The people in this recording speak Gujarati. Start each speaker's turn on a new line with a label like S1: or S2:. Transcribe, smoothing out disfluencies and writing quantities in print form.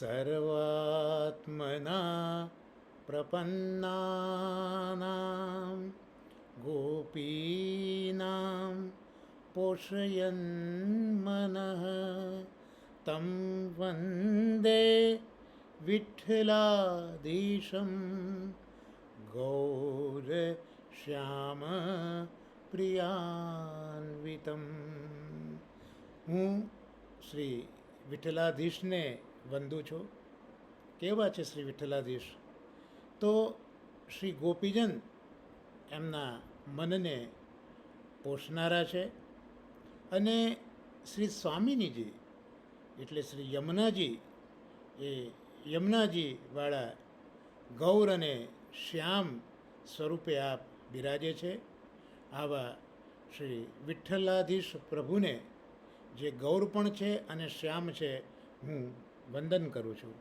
S1: સર્વાત્મના પ્રપન્નાનાં ગોપીનાં પોષયન મનઃ तं વંદે વિઠ્ઠલાધીશં ગૌરશ્યામ પ્રિયાન્વિતમ. હું શ્રી વિઠ્ઠલાધીશને વંદું છું. કેવા છે શ્રી વિઠ્ઠલાધીશ? તો શ્રી ગોપીજન એમના મનને પોષનારા છે અને શ્રી સ્વામિનીજી એટલે શ્રી યમુનાજી એ યમુનાજીવાળા ગૌર અને શ્યામ સ્વરૂપે આપ બિરાજે છે. આવા શ્રી વિઠ્ઠલાધીશ પ્રભુને જે ગૌર પણ છે અને શ્યામ છે, હું વંદન કરું છું.